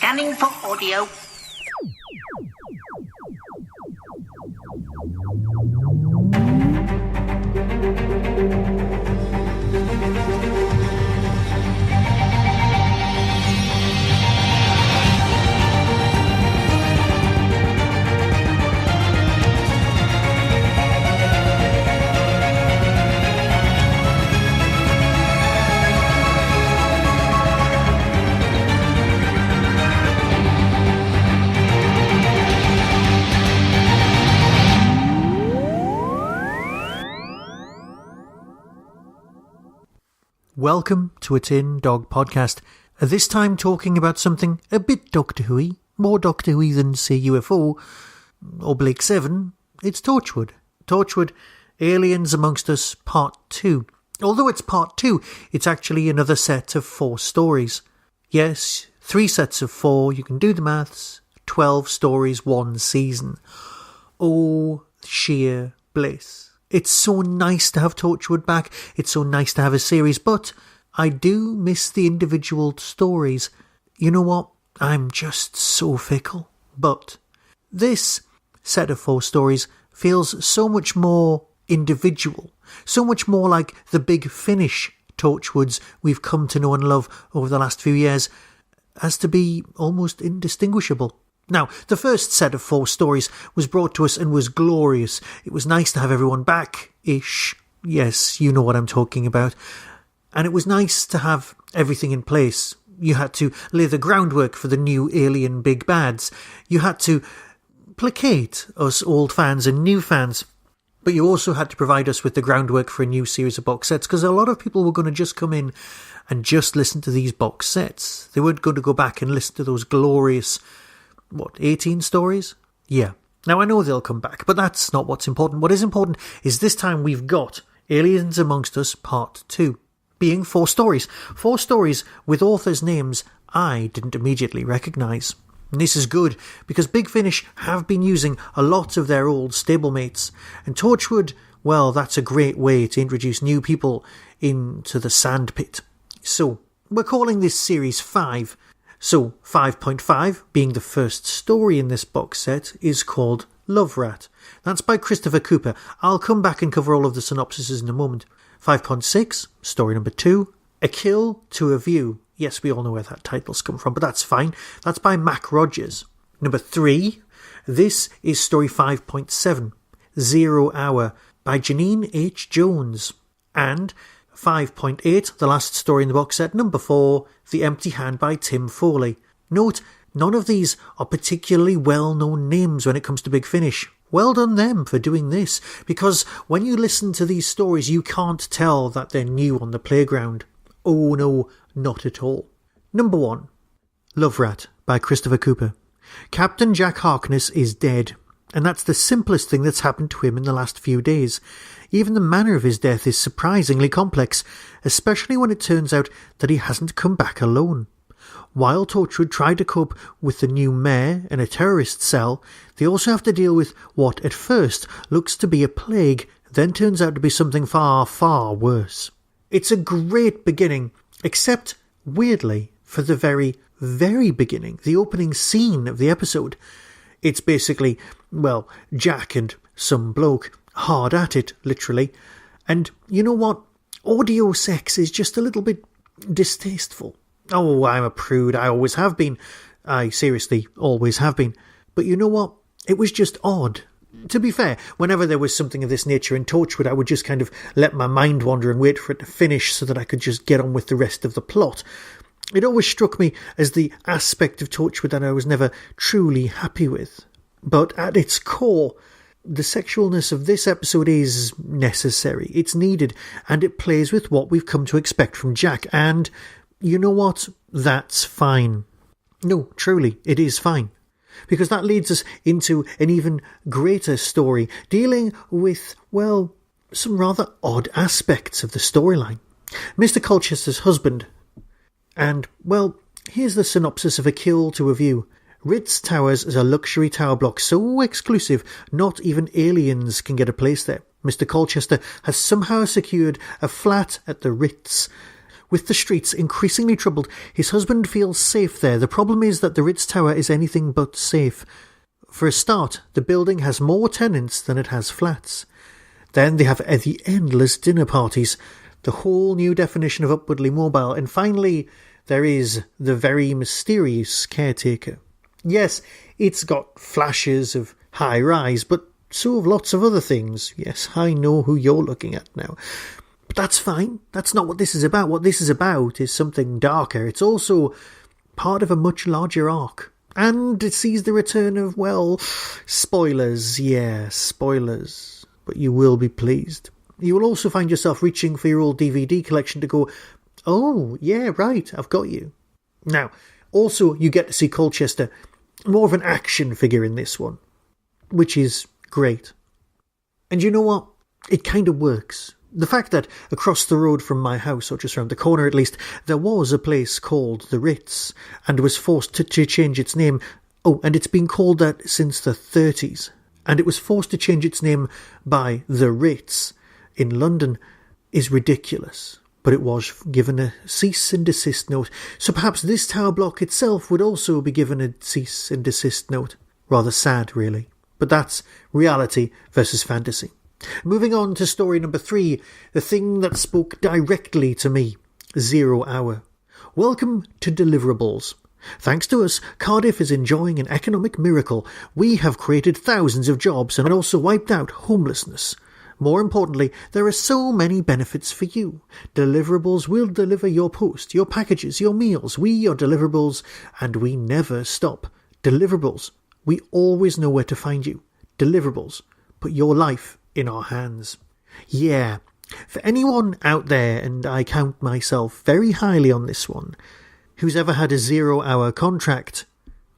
Scanning for audio. Welcome to a Tin Dog podcast, this time talking about something a bit Doctor Who-y, more Doctor Who-y than, say, UFO, or Blake 7, it's Torchwood. Torchwood, Aliens Amongst Us, Part 2. Although it's Part 2, it's actually another set of 4 stories. Yes, 3 sets of 4, you can do the maths, 12 stories, 1 season. Oh, sheer bliss. It's so nice to have Torchwood back, it's so nice to have a series, but I do miss the individual stories. You know what? I'm just so fickle. But this set of 4 stories feels so much more individual, so much more like the Big Finish Torchwoods we've come to know and love over the last few years, as to be almost indistinguishable. Now, the first set of 4 stories was brought to us and was glorious. It was nice to have everyone back-ish. Yes, you know what I'm talking about. And it was nice to have everything in place. You had to lay the groundwork for the new alien big bads. You had to placate us old fans and new fans. But you also had to provide us with the groundwork for a new series of box sets, because a lot of people were going to just come in and just listen to these box sets. They weren't going to go back and listen to those glorious 18 stories? Yeah. Now, I know they'll come back, but that's not what's important. What is important is this time we've got Aliens Amongst Us Part 2, being 4 stories. 4 stories with authors' names I didn't immediately recognise. And this is good, because Big Finish have been using a lot of their old stablemates. And Torchwood, well, that's a great way to introduce new people into the sandpit. So, we're calling this Series 5. So, 5.5, being the first story in this box set, is called Love Rat. That's by Christopher Cooper. I'll come back and cover all of the synopsises in a moment. 5.6, story number 2, A Kill to a View. Yes, we all know where that title's come from, but that's fine. That's by Mac Rogers. Number 3, this is story 5.7, 0 Hour, by Janine H. Jones. And 5.8, the last story in the box set, number 4, The Empty Hand by Tim Foley. Note, none of these are particularly well-known names when it comes to Big Finish. Well done them for doing this, because when you listen to these stories you can't tell that they're new on the playground. Oh no, not at all. Number 1, Love Rat by Christopher Cooper. Captain Jack Harkness is dead, and that's the simplest thing that's happened to him in the last few days. Even the manner of his death is surprisingly complex, especially when it turns out that he hasn't come back alone. While Torchwood tried to cope with the new mayor and a terrorist cell, they also have to deal with what at first looks to be a plague, then turns out to be something far, far worse. It's a great beginning, except, weirdly, for the very, very beginning, the opening scene of the episode. It's basically, well, Jack and some bloke hard at it, literally. And you know what? Audio sex is just a little bit distasteful. Oh, I'm a prude. I always have been. I seriously always have been. But you know what? It was just odd. To be fair, whenever there was something of this nature in Torchwood, I would just kind of let my mind wander and wait for it to finish so that I could just get on with the rest of the plot. It always struck me as the aspect of Torchwood that I was never truly happy with. But at its core, the sexualness of this episode is necessary. It's needed, and it plays with what we've come to expect from Jack. And you know what? That's fine. No, truly, it is fine. Because that leads us into an even greater story, dealing with, well, some rather odd aspects of the storyline. Mr. Colchester's husband. And, well, here's the synopsis of A Kill to a View. Ritz Towers is a luxury tower block so exclusive not even aliens can get a place there. Mr. Colchester has somehow secured a flat at the Ritz, With the streets increasingly troubled, his husband feels safe there. The problem is that the Ritz Tower is anything but safe. For a start, the building has more tenants than it has flats. Then they have the endless dinner parties, the whole new definition of upwardly mobile, and finally, there is the very mysterious caretaker. Yes, it's got flashes of high-rise, but so have lots of other things. Yes, I know who you're looking at now. But that's fine. That's not what this is about. What this is about is something darker. It's also part of a much larger arc. And it sees the return of, well, spoilers. Yeah, spoilers. But you will be pleased. You will also find yourself reaching for your old DVD collection to go, oh, yeah, right, I've got you. Now, also, you get to see Colchester, more of an action figure in this one, which is great. And you know what? It kind of works. The fact that across the road from my house, or just round the corner at least, there was a place called the Ritz, and was forced to change its name. Oh, and it's been called that since the 30s. And it was forced to change its name by the Ritz in London, is ridiculous. But it was given a cease and desist note. So perhaps this tower block itself would also be given a cease and desist note. Rather sad, really. But that's reality versus fantasy. Moving on to story number 3, the thing that spoke directly to me, 0 Hour. Welcome to deliverables. Thanks to us, Cardiff is enjoying an economic miracle. We have created thousands of jobs and also wiped out homelessness. More importantly, there are so many benefits for you. Deliverables will deliver your post, your packages, your meals. We are deliverables, and we never stop. Deliverables. We always know where to find you. Deliverables. Put your life in our hands. Yeah, for anyone out there, and I count myself very highly on this one, who's ever had a 0 hour contract,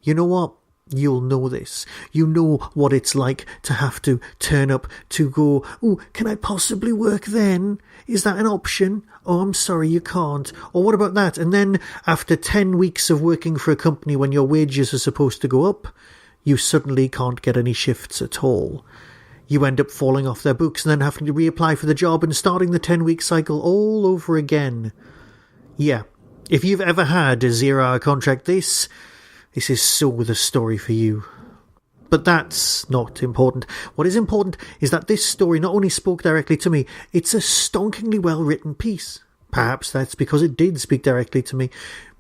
you know what? You'll know this. You know what it's like to have to turn up to go, oh, can I possibly work then? Is that an option? Oh, I'm sorry, you can't. Or what about that? And then after 10 weeks of working for a company when your wages are supposed to go up, you suddenly can't get any shifts at all. You end up falling off their books and then having to reapply for the job and starting the 10-week cycle all over again. Yeah, if you've ever had a 0 hour contract, this is so the story for you. But that's not important. What is important is that this story not only spoke directly to me, it's a stonkingly well-written piece. Perhaps that's because it did speak directly to me,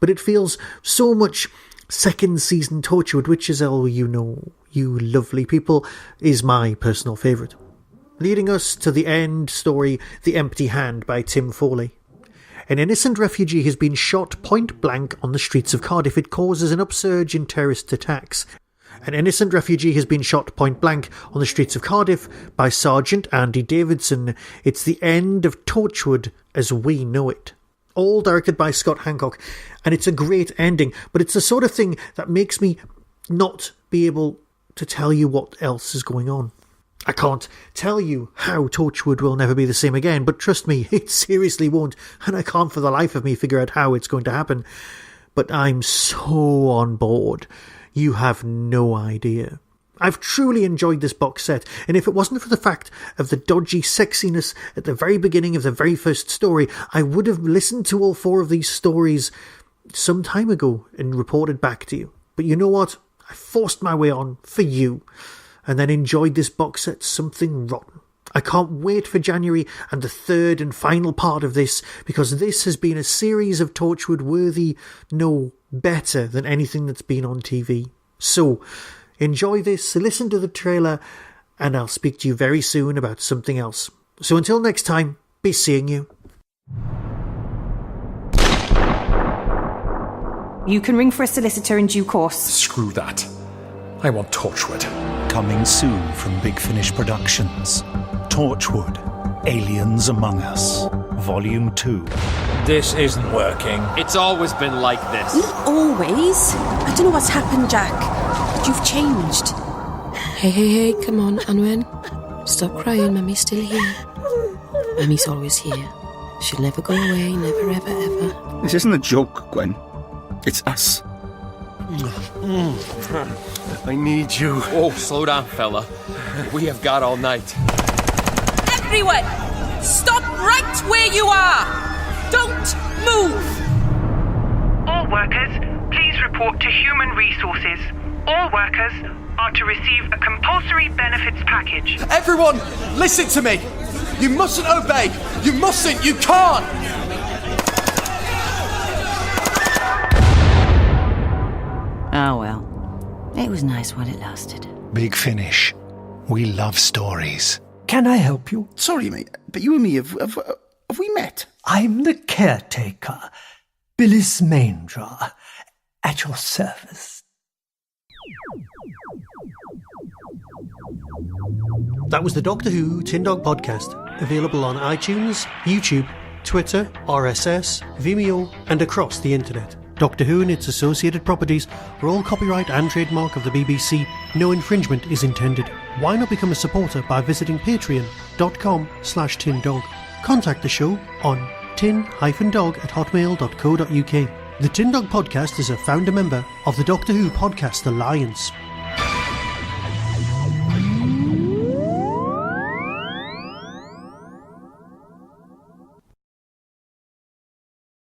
but it feels so much second season Torchwood, which, as all you know, you lovely people, is my personal favourite. Leading us to the end story, The Empty Hand by Tim Foley. An innocent refugee has been shot point blank on the streets of Cardiff. It causes an upsurge in terrorist attacks. An innocent refugee has been shot point blank on the streets of Cardiff by Sergeant Andy Davidson. It's the end of Torchwood as we know it. All directed by Scott Hancock. And it's a great ending, but it's the sort of thing that makes me not be able to tell you what else is going on. I can't tell you how Torchwood will never be the same again, but trust me, it seriously won't, and I can't for the life of me figure out how it's going to happen. But I'm so on board. You have no idea. I've truly enjoyed this box set, and if it wasn't for the fact of the dodgy sexiness at the very beginning of the very first story, I would have listened to all 4 of these stories some time ago and reported back to you. But you know what? I forced my way on for you, and then enjoyed this box set something rotten. I can't wait for January and the 3rd and final part of this, because this has been a series of Torchwood worthy, no, better than anything that's been on TV. So, enjoy this, listen to the trailer, and I'll speak to you very soon about something else. So until next time, be seeing you. You can ring for a solicitor in due course. Screw that. I want Torchwood. Coming soon from Big Finish Productions. Torchwood, Aliens Among Us, Volume 2. This isn't working. It's always been like this. Not always. I don't know what's happened, Jack, but you've changed. Hey, come on, Anwen. Stop crying, Mummy's still here. Mummy's always here. She'll never go away, never, ever, ever. This isn't a joke, Gwen. It's us. I need you. Oh, slow down, fella. We have got all night. Everyone, stop right where you are. Don't Move! All workers, please report to Human Resources. All workers are to receive a compulsory benefits package. Everyone, listen to me. You mustn't obey. You mustn't. You can't. Oh well. It was nice while it lasted. Big Finish. We love stories. Can I help you? Sorry, mate, but you and me, have we met? I'm the caretaker, Billis Maindra, at your service. That was the Doctor Who Tin Dog podcast, available on iTunes, YouTube, Twitter, RSS, Vimeo, and across the internet. Doctor Who and its associated properties are all copyright and trademark of the BBC. No infringement is intended. Why not become a supporter by visiting patreon.com/tindog. Contact the show on tin-dog@hotmail.co.uk. The Tin Dog podcast is a founder member of the Doctor Who Podcast Alliance.